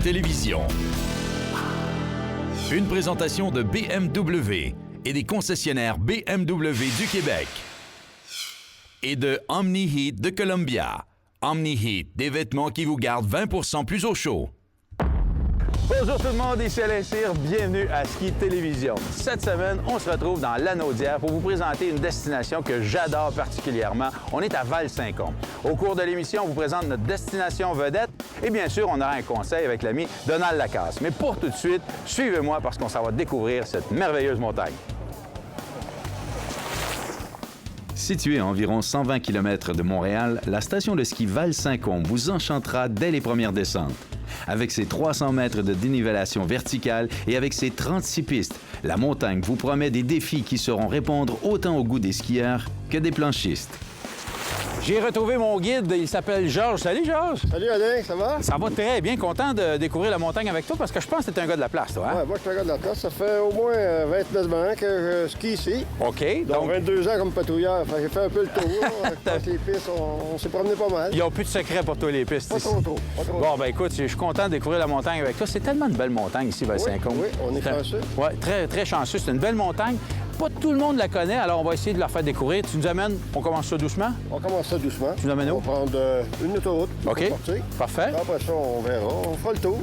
Télévision. Une présentation de BMW et des concessionnaires BMW du Québec. Et de Omni Heat de Columbia. Omni Heat, des vêtements qui vous gardent 20% plus au chaud. Bonjour tout le monde, ici Alain Cyr, bienvenue à Ski Télévision. Cette semaine, on se retrouve dans l'Anaudière pour vous présenter une destination que j'adore particulièrement. On est à Val-Saint-Côme. Au cours de l'émission, on vous présente notre destination vedette et bien sûr, on aura un conseil avec l'ami Donald Lacasse. Mais pour tout de suite, suivez-moi parce qu'on s'en va découvrir cette merveilleuse montagne. Située à environ 120 km de Montréal, la station de ski Val-Saint-Côme vous enchantera dès les premières descentes. Avec ses 300 mètres de dénivellation verticale et avec ses 36 pistes, la montagne vous promet des défis qui sauront répondre autant au goût des skieurs que des planchistes. J'ai retrouvé mon guide, il s'appelle Georges. Salut Georges! Salut Alain, ça va? Ça va très bien, content de découvrir la montagne avec toi parce que je pense que t'es un gars de la place, toi. Hein? Ouais, moi je suis un gars de la place. Ça fait au moins 29 ans que je skie ici. OK, Donc 22 ans comme patrouilleur. Fait que j'ai fait un peu le tour. Je pense que les pistes, on s'est promené pas mal. Ils n'ont plus de secret pour toi, les pistes. Pas ici. trop. Bon, ben écoute, je suis content de découvrir la montagne avec toi. C'est tellement de belles montagnes ici, Val-Saint-Côme. Oui, on est chanceux. Oui, très, très chanceux. C'est une belle montagne. Pas tout le monde la connaît, alors on va essayer de la faire découvrir. Tu nous amènes, on commence ça doucement? On commence ça doucement. Tu nous amènes où? On va prendre une autoroute pour OK, partir. parfait. Après ça, on verra. On fera le tour.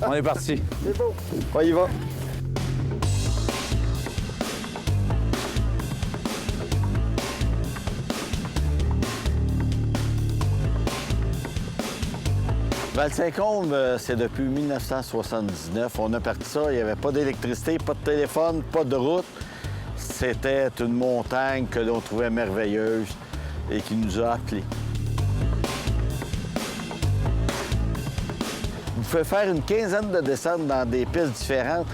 On est parti. C'est beau. On y va. Val-Saint-Côme, c'est depuis 1979. On a parti ça, il n'y avait pas d'électricité, pas de téléphone, pas de route. C'était une montagne que l'on trouvait merveilleuse et qui nous a appelés. Vous pouvez faire une quinzaine de descentes dans des pistes différentes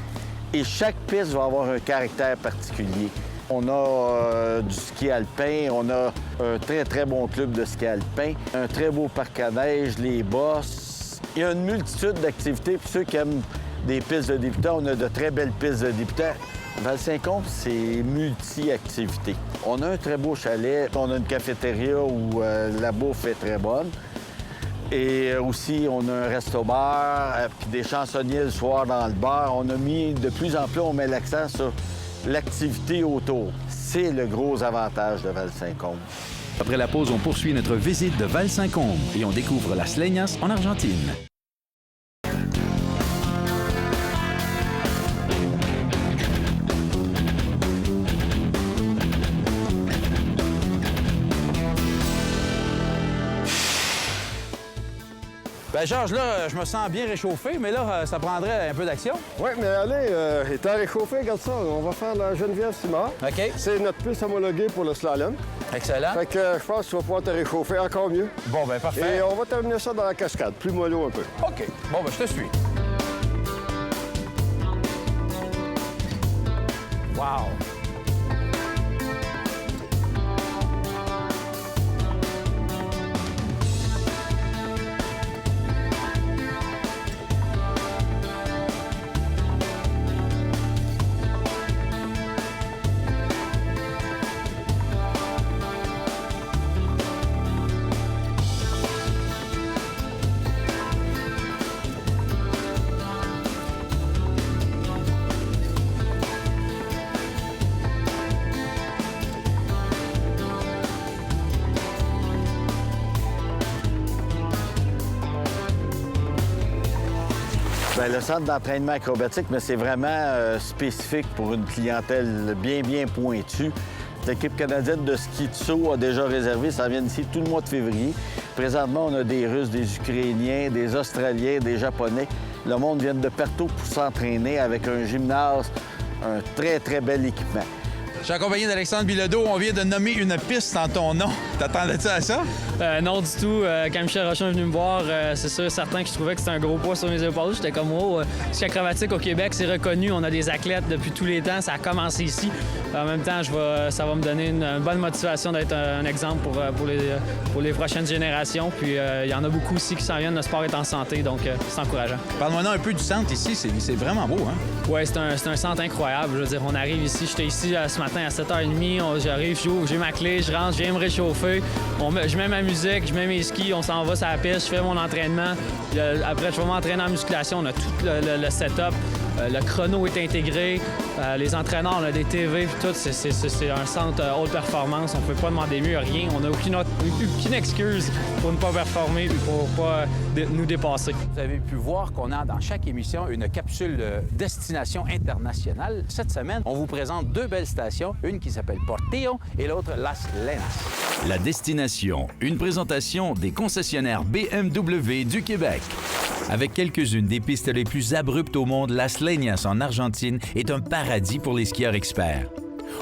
et chaque piste va avoir un caractère particulier. On a du ski alpin, on a un très, très bon club de ski alpin, un très beau parc à neige, les bosses. Il y a une multitude d'activités. Pour ceux qui aiment des pistes de débutants, on a de très belles pistes de débutants. Val-Saint-Côme, c'est multi-activités. On a un très beau chalet, on a une cafétéria où la bouffe est très bonne. Et aussi, on a un resto-bar, puis des chansonniers le soir dans le bar. On a mis, de plus en plus, on met l'accent sur l'activité autour. C'est le gros avantage de Val-Saint-Côme. Après la pause, on poursuit notre visite de Val-Saint-Côme et on découvre Las Leñas en Argentine. Ben Georges, là, je me sens bien réchauffé, mais là, ça prendrait un peu d'action. Oui, mais Alain, étant réchauffé, regarde ça. On va faire la Geneviève-Simard. OK. C'est notre piste homologuée pour le slalom. Excellent. Fait que je pense que tu vas pouvoir te réchauffer encore mieux. Bon, ben parfait. Et on va terminer ça dans la cascade, plus mollo un peu. OK. Bon, ben je te suis. Wow! Bien, le centre d'entraînement acrobatique, mais c'est vraiment spécifique pour une clientèle bien pointue. L'équipe canadienne de ski de saut a déjà réservé, ça vient ici tout le mois de février. Présentement, on a des Russes, des Ukrainiens, des Australiens, des Japonais. Le monde vient de partout pour s'entraîner avec un gymnase, un très bel équipement. Je suis accompagné d'Alexandre Bilodeau. On vient de nommer une piste en ton nom. T'attendais-tu à ça? Non, du tout. Quand Michel Rochon est venu me voir, c'est sûr certain que je trouvais que c'était un gros poids sur mes épaules. J'étais comme, oh, ski acrobatique au Québec, c'est reconnu. On a des athlètes depuis tous les temps. Ça a commencé ici. En même temps, ça va me donner une bonne motivation d'être un exemple pour les prochaines générations. Puis il y en a beaucoup aussi qui s'en viennent. Le sport est en santé, donc c'est encourageant. Parle-moi un peu du centre ici. C'est vraiment beau, hein? Oui, c'est un centre incroyable. Je veux dire, on arrive ici. J'étais ici ce matin à 7h30. J'arrive, j'ouvre, j'ai ma clé, je rentre, je viens me réchauffer. chauffer. Je mets ma musique, je mets mes skis, on s'en va sur la piste, je fais mon entraînement. Après, je vais m'entraîner en musculation. On a tout le setup. Le chrono est intégré. Les entraîneurs, on a des TV, tout. C'est un centre haute performance. On ne peut pas demander mieux, rien. On n'a aucune excuse pour ne pas performer et pour ne pas nous dépasser. Vous avez pu voir qu'on a dans chaque émission une capsule destination internationale. Cette semaine, on vous présente deux belles stations, une qui s'appelle Portillo et l'autre Las Leñas. La destination, une présentation des concessionnaires BMW du Québec. Avec quelques-unes des pistes les plus abruptes au monde, Las Leñas en Argentine est un paradis pour les skieurs experts.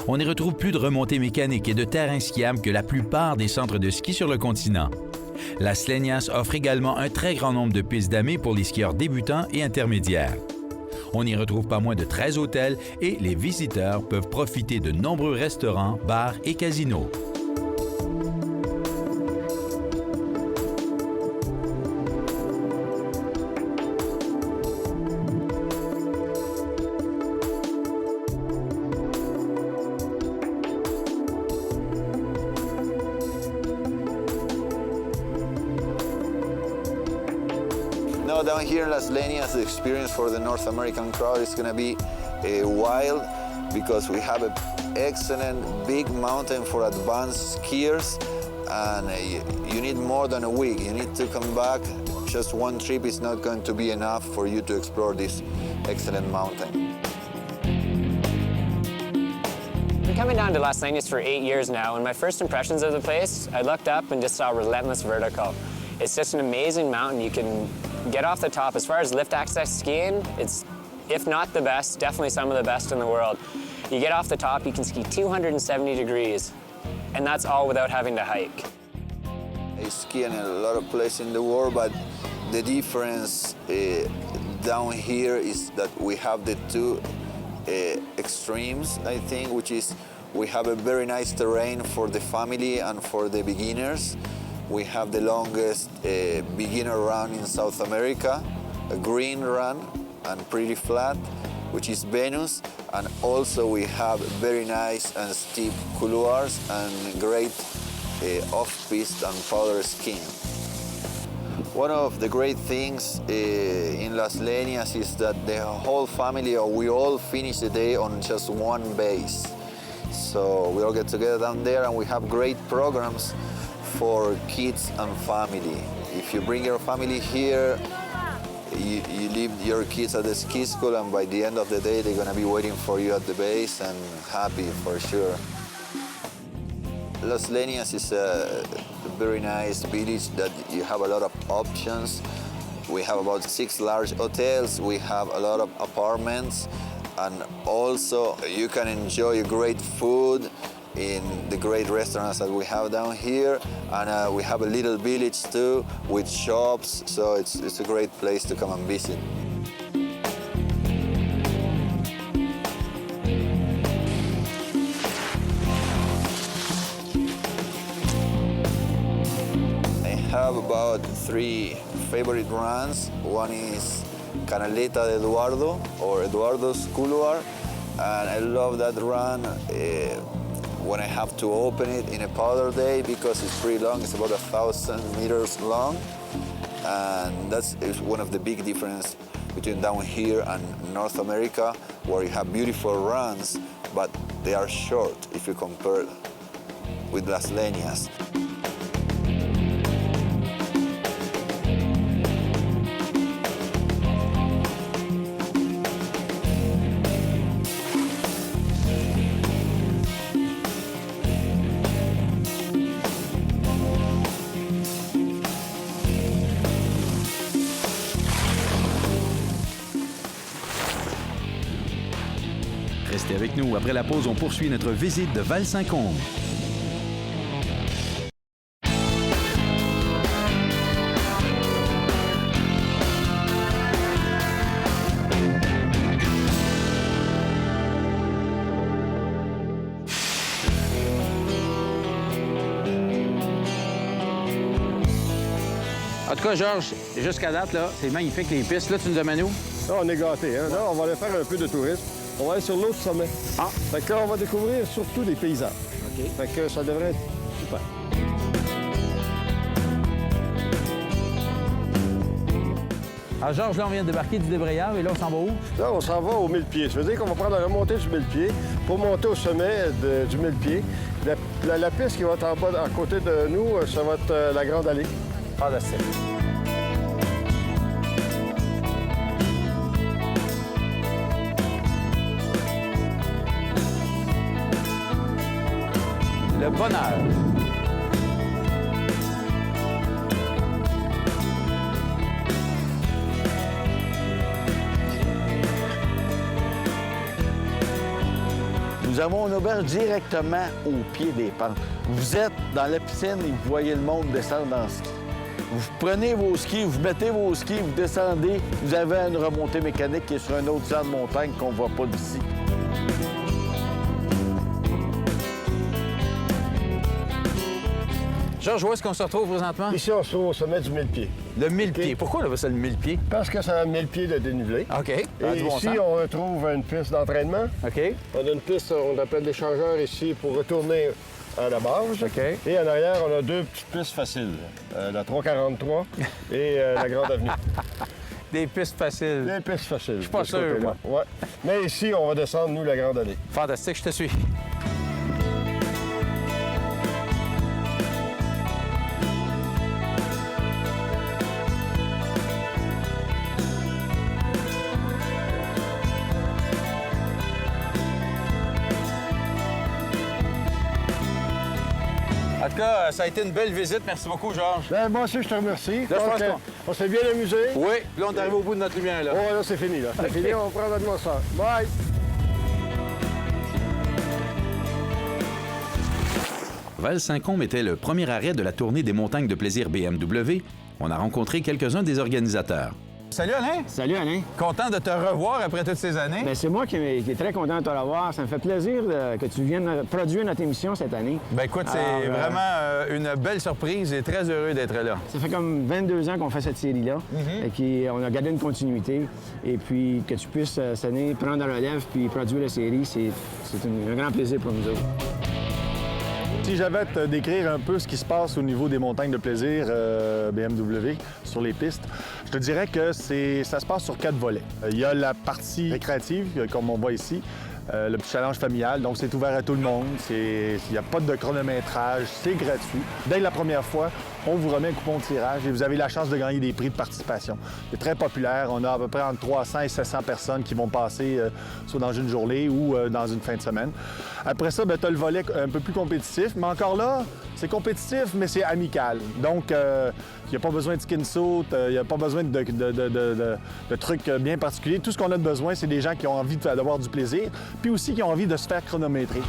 On y retrouve plus de remontées mécaniques et de terrains skiables que la plupart des centres de ski sur le continent. Las Leñas offre également un très grand nombre de pistes damées pour les skieurs débutants et intermédiaires. On y retrouve pas moins de 13 hôtels et les visiteurs peuvent profiter de nombreux restaurants, bars et casinos. Now down here in Las Leñas, the experience for the North American crowd is going to be wild because we have an excellent big mountain for advanced skiers, and you need more than a week. You need to come back. Just one trip is not going to be enough for you to explore this excellent mountain. I've been coming down to Las Leñas for 8 years now, and my first impressions of the place, I looked up and just saw relentless vertical. It's just an amazing mountain. You can get off the top. As far as lift access skiing, it's, if not the best, definitely some of the best in the world. You get off the top, you can ski 270 degrees, and that's all without having to hike. I ski in a lot of places in the world, but the difference down here is that we have the two extremes, I think, which is we have a very nice terrain for the family and for the beginners. We have the longest beginner run in South America, a green run and pretty flat, which is Venus. And also we have very nice and steep couloirs and great off-piste and powder skiing. One of the great things in Las Leñas is that the whole family, or we all finish the day on just one base. So we all get together down there and we have great programs for kids and family. If you bring your family here, you leave your kids at the ski school, and by the end of the day, they're gonna be waiting for you at the base and happy for sure. Las Leñas is a very nice village that you have a lot of options. We have about 6 large hotels, we have a lot of apartments, and also you can enjoy great food in the great restaurants that we have down here, and we have a little village too with shops, so it's a great place to come and visit. I have about 3 favorite runs. One is Canaleta de Eduardo, or Eduardo's Couloir, and I love that run when I have to open it in a powder day because it's pretty long. It's about 1,000 meters long, and that's one of the big differences between down here and North America, where you have beautiful runs, but they are short if you compare with Las Leñas. Restez avec nous. Après la pause, on poursuit notre visite de Val-Saint-Côme. En tout cas, Georges, jusqu'à date, là, c'est magnifique les pistes. Là, tu nous amènes où? Là, on est gâtés. Hein? Là, on va aller faire un peu de tourisme. On va aller sur l'autre sommet. Ah! Fait que là, on va découvrir surtout des paysages. OK. Fait que ça devrait être super. Alors, Georges, là, on vient de débarquer du débrayage et là, on s'en va où? Là, on s'en va au 1000 pieds. Ça veut dire qu'on va prendre la remontée du 1000 pieds pour monter au sommet du 1000 pieds. La piste qui va être en bas, à côté de nous, ça va être la Grande Allée. Fantastique. Le bonheur. Nous avons une auberge directement au pied des pentes. Vous êtes dans la piscine et vous voyez le monde descendre en ski. Vous prenez vos skis, vous mettez vos skis, vous descendez, vous avez une remontée mécanique qui est sur un autre sang de montagne qu'on ne voit pas d'ici. Georges, où est-ce qu'on se retrouve présentement? Ici, on se trouve au sommet du 1000 pieds. Le 1000 pieds. Pourquoi là, c'est le 1000 pieds? Parce que ça a 1000 pieds de dénivelé. OK. Et ici, on retrouve une piste d'entraînement. OK. On a une piste, on appelle l'échangeur ici, pour retourner à la base. OK. Et en arrière, on a deux petites pistes faciles. La 343 et la Grande Avenue. Des pistes faciles. Des pistes faciles. Je suis pas sûr, moi. Ouais. Mais ici, on va descendre, nous, la Grande Allée. Fantastique, je te suis. En tout cas, ça a été une belle visite. Merci beaucoup, Georges. Ben, moi aussi, je te remercie. Là, je pense on s'est bien amusé. Oui, là, on est arrivé au bout de notre lumière, là. Oh, là, c'est fini, là. C'est fini, on prend notre ça. Bye! Val-Saint-Côme était le premier arrêt de la tournée des montagnes de plaisir BMW. On a rencontré quelques-uns des organisateurs. Salut, Alain. Salut, Alain. Content de te revoir après toutes ces années. Bien, c'est moi qui est très content de te revoir. Ça me fait plaisir que tu viennes produire notre émission cette année. Ben écoute, c'est vraiment une belle surprise et très heureux d'être là. Ça fait comme 22 ans qu'on fait cette série-là et on a gardé une continuité. Et puis que tu puisses cette année prendre la relève puis produire la série, c'est un grand plaisir pour nous autres. Si j'avais à te décrire un peu ce qui se passe au niveau des montagnes de plaisir BMW sur les pistes, je te dirais que ça se passe sur 4 volets. Il y a la partie récréative, comme on voit ici, le petit challenge familial, donc c'est ouvert à tout le monde, il n'y a pas de chronométrage, c'est gratuit. Dès la première fois, on vous remet un coupon de tirage et vous avez la chance de gagner des prix de participation. C'est très populaire, on a à peu près entre 300 et 700 personnes qui vont passer soit dans une journée ou dans une fin de semaine. Après ça, tu as le volet un peu plus compétitif, mais encore là, c'est compétitif, mais c'est amical. Donc, il n'y a pas besoin de skin suit, il n'y a pas besoin de trucs bien particuliers. Tout ce qu'on a besoin, c'est des gens qui ont envie d'avoir du plaisir, puis aussi qui ont envie de se faire chronométrer.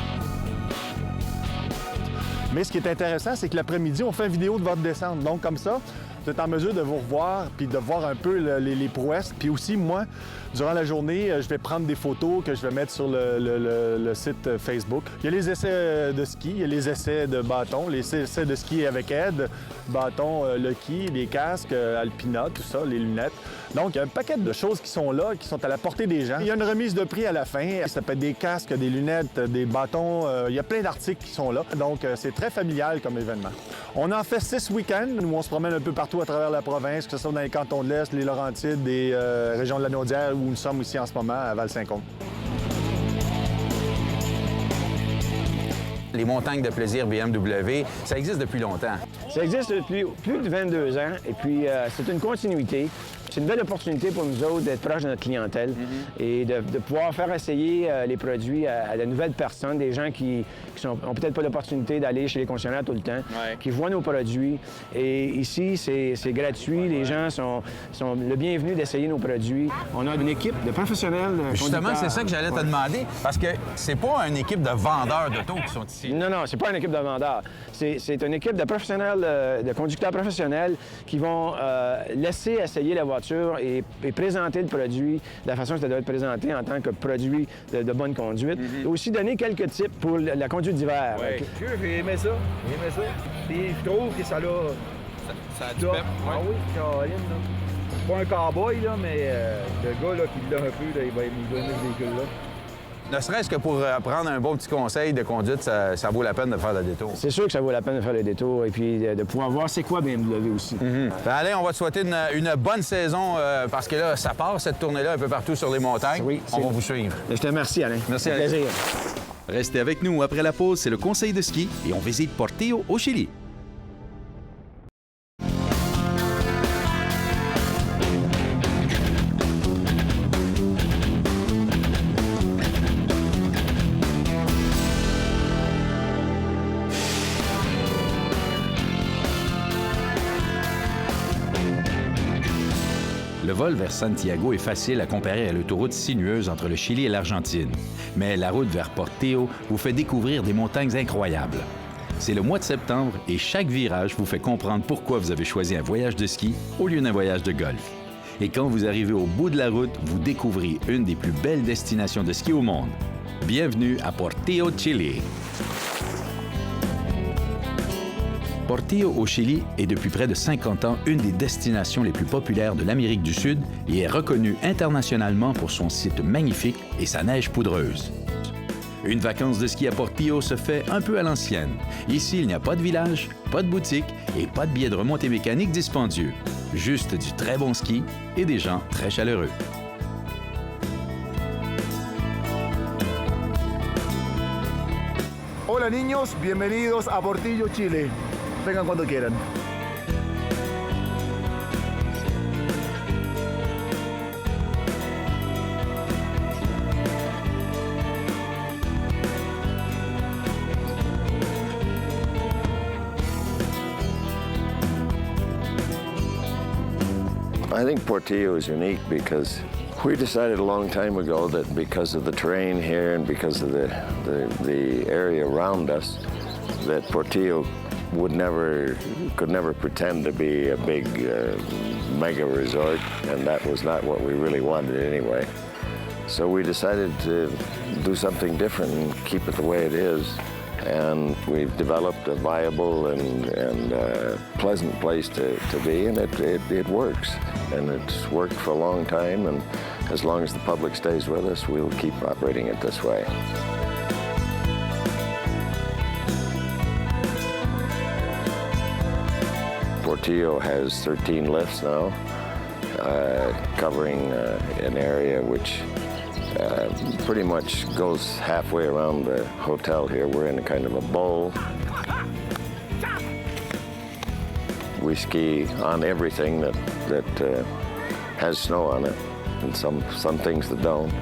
Mais ce qui est intéressant, c'est que l'après-midi, on fait une vidéo de votre descente. Donc, comme ça, vous êtes en mesure de vous revoir puis de voir un peu les prouesses. Puis aussi, moi, durant la journée, je vais prendre des photos que je vais mettre sur le site Facebook. Il y a les essais de ski, il y a les essais de bâton, les essais de ski avec aide, bâton Lucky, les casques, Alpina, tout ça, les lunettes. Donc, il y a un paquet de choses qui sont là, qui sont à la portée des gens. Il y a une remise de prix à la fin. Ça peut être des casques, des lunettes, des bâtons. Il y a plein d'articles qui sont là. Donc, c'est très familial comme événement. On en fait 6 week-ends où on se promène un peu partout à travers la province, que ce soit dans les cantons de l'Est, les Laurentides, des régions de la Naudière, où nous sommes ici en ce moment, à Val-Saint-Côme. Les montagnes de plaisir BMW, ça existe depuis longtemps. Ça existe depuis plus de 22 ans et puis c'est une continuité. C'est une belle opportunité pour nous autres d'être proches de notre clientèle et de pouvoir faire essayer les produits à de nouvelles personnes, des gens qui n'ont peut-être pas l'opportunité d'aller chez les concessionnaires tout le temps, qui voient nos produits. Et ici, c'est gratuit. Les gens sont le bienvenu d'essayer nos produits. On a une équipe de professionnels. Justement, c'est ça que j'allais te demander, parce que c'est pas une équipe de vendeurs d'auto qui sont ici. Non, c'est pas une équipe de vendeurs. C'est une équipe de professionnels, de conducteurs professionnels qui vont laisser essayer la voiture et présenter le produit de la façon que ça doit être présenté en tant que produit de bonne conduite. Et aussi donner quelques tips pour la conduite d'hiver. Oui, j'ai aimé ça. Puis je trouve que ça a... Ça a du pep. Ah oui, Caroline, là. C'est pas un cowboy, là, mais le gars là, qui l'a un peu, là, il va nous donner ce véhicule-là. Ne serait-ce que pour prendre un bon petit conseil de conduite, ça vaut la peine de faire le détour. C'est sûr que ça vaut la peine de faire le détour et puis de pouvoir voir c'est quoi BMW aussi. Allez, on va te souhaiter une bonne saison parce que là, ça part, cette tournée-là, un peu partout sur les montagnes. Oui, on va vous suivre. Je te remercie, Alain. Merci, Alain. Plaisir. Restez avec nous après la pause, c'est le conseil de ski et on visite Portillo au Chili. Le vol vers Santiago est facile à comparer à l'autoroute sinueuse entre le Chili et l'Argentine. Mais la route vers Portillo vous fait découvrir des montagnes incroyables. C'est le mois de septembre et chaque virage vous fait comprendre pourquoi vous avez choisi un voyage de ski au lieu d'un voyage de golf. Et quand vous arrivez au bout de la route, vous découvrez une des plus belles destinations de ski au monde. Bienvenue à Portillo, Chili. Portillo au Chili est depuis près de 50 ans une des destinations les plus populaires de l'Amérique du Sud et est reconnue internationalement pour son site magnifique et sa neige poudreuse. Une vacance de ski à Portillo se fait un peu à l'ancienne. Ici, il n'y a pas de village, pas de boutique et pas de billets de remontée mécanique dispendieux. Juste du très bon ski et des gens très chaleureux. Hola niños, bienvenidos a Portillo, Chile. Vengan cuando quieran. I think Portillo is unique because we decided a long time ago that because of the terrain here and because of the area around us, that Portillo could never pretend to be a big mega resort, and that was not what we really wanted anyway. So we decided to do something different and keep it the way it is. And we've developed a viable and pleasant place to be, and it works. And it's worked for a long time, and as long as the public stays with us, we'll keep operating it this way. Portillo has 13 lifts now, covering an area which pretty much goes halfway around the hotel here. We're in a kind of a bowl. We ski on everything that has snow on it, and some things that don't.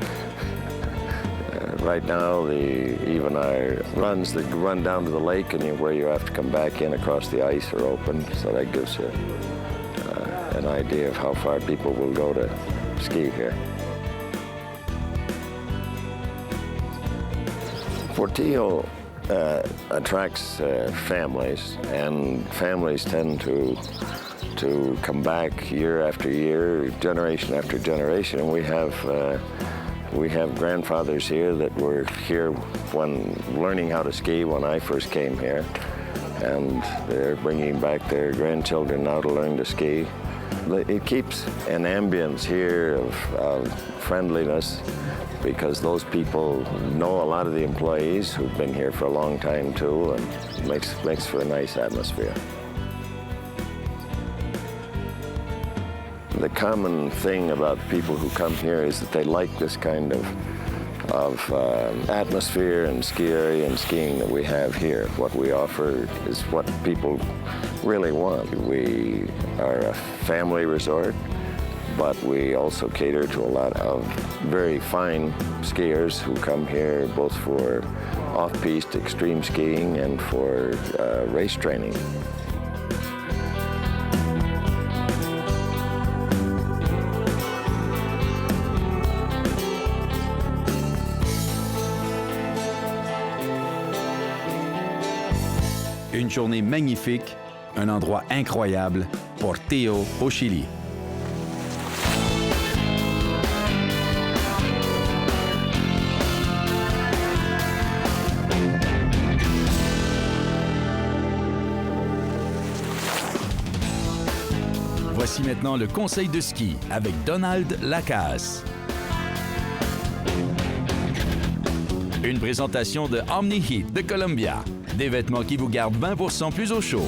Right now, even our runs that run down to the lake and where you have to come back in across the ice are open, so that gives you an idea of how far people will go to ski here. Portillo attracts families, and families tend to come back year after year, generation after generation. And we have grandfathers here that were here when learning how to ski when I first came here, and they're bringing back their grandchildren now to learn to ski. It keeps an ambience here of friendliness, because those people know a lot of the employees who've been here for a long time too, and makes for a nice atmosphere. The common thing about people who come here is that they like this kind of atmosphere and ski area and skiing that we have here. What we offer is what people really want. We are a family resort, but we also cater to a lot of very fine skiers who come here both for off-piste extreme skiing and for race training. Une journée magnifique, un endroit incroyable, Portillo au Chili. Voici maintenant le conseil de ski avec Donald Lacasse. Une présentation de Omni Heat de Columbia. Des vêtements qui vous gardent 20 plus au chaud.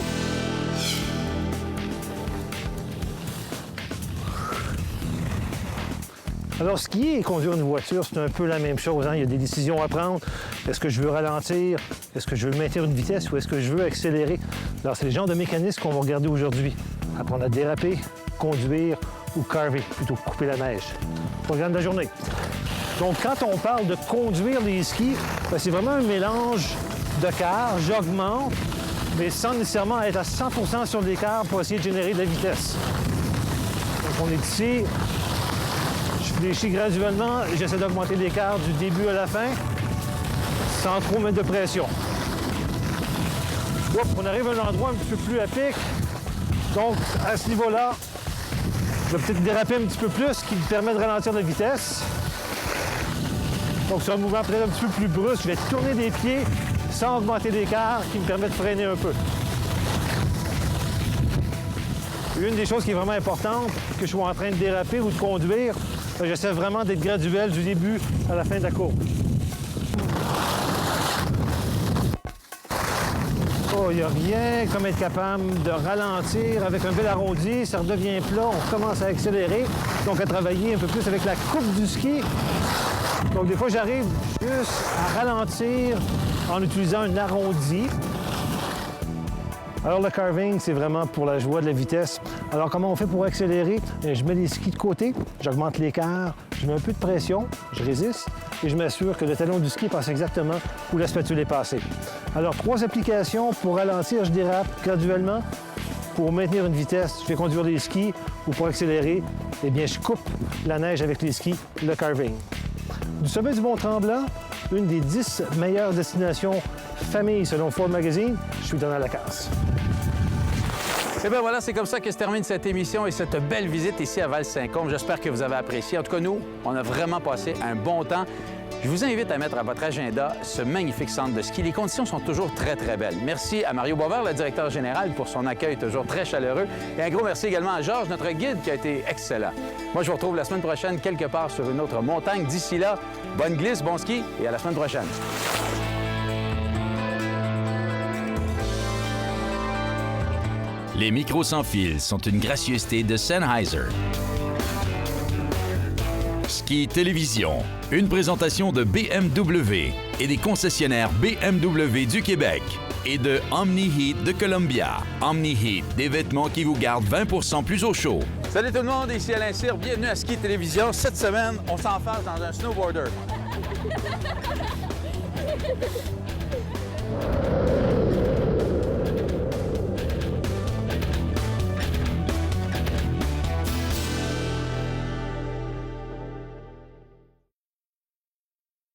Alors, skier et conduire une voiture, c'est un peu la même chose. Hein? Il y a des décisions à prendre. Est-ce que je veux ralentir? Est-ce que je veux maintenir une vitesse ou est-ce que je veux accélérer? Alors, c'est le genre de mécanisme qu'on va regarder aujourd'hui. Apprendre à déraper, conduire ou carver, plutôt que couper la neige. Programme de la journée. Donc, quand on parle de conduire les skis, ben, c'est vraiment un mélange de cars. J'augmente, mais sans nécessairement être à 100% sur les cars pour essayer de générer de la vitesse. Donc, on est ici. Je fléchis graduellement, j'essaie d'augmenter l'écart du début à la fin, sans trop mettre de pression. Oups, on arrive à un endroit un petit peu plus à pic. Donc, à ce niveau-là, je vais peut-être déraper un petit peu plus, ce qui me permet de ralentir la vitesse. Donc, sur un mouvement peut-être un petit peu plus brusque, je vais tourner des pieds sans augmenter l'écart, qui me permet de freiner un peu. Une des choses qui est vraiment importante, que je sois en train de déraper ou de conduire, j'essaie vraiment d'être graduel du début à la fin de la courbe. Oh, il n'y a rien comme être capable de ralentir avec un bel arrondi, ça redevient plat, on commence à accélérer, donc à travailler un peu plus avec la coupe du ski. Donc des fois, j'arrive juste à ralentir en utilisant un arrondi. Alors, le carving, c'est vraiment pour la joie de la vitesse. Alors, comment on fait pour accélérer? Je mets les skis de côté, j'augmente l'écart, je mets un peu de pression, je résiste et je m'assure que le talon du ski passe exactement où la spatule est passée. Alors, 3 applications pour ralentir, je dérape graduellement. Pour maintenir une vitesse, je fais conduire les skis ou pour accélérer, eh bien, je coupe la neige avec les skis, le carving. Du sommet du Mont-Tremblant, une des 10 meilleures destinations famille selon Ford Magazine, je suis dans la casse. Et bien voilà, c'est comme ça que se termine cette émission et cette belle visite ici à Val-Saint-Côme. J'espère que vous avez apprécié. En tout cas, nous, on a vraiment passé un bon temps. Je vous invite à mettre à votre agenda ce magnifique centre de ski. Les conditions sont toujours très, très belles. Merci à Mario Boisvert, le directeur général, pour son accueil toujours très chaleureux. Et un gros merci également à Georges, notre guide, qui a été excellent. Moi, je vous retrouve la semaine prochaine quelque part sur une autre montagne. D'ici là, bonne glisse, bon ski et à la semaine prochaine. Les micros sans fil sont une gracieuseté de Sennheiser. Ski Télévision, une présentation de BMW et des concessionnaires BMW du Québec et de Omni Heat de Columbia. Omni Heat, des vêtements qui vous gardent 20 plus au chaud. Salut tout le monde, ici Alain Cyr, bienvenue à Ski Télévision. Cette semaine, on s'enfarge dans un snowboarder.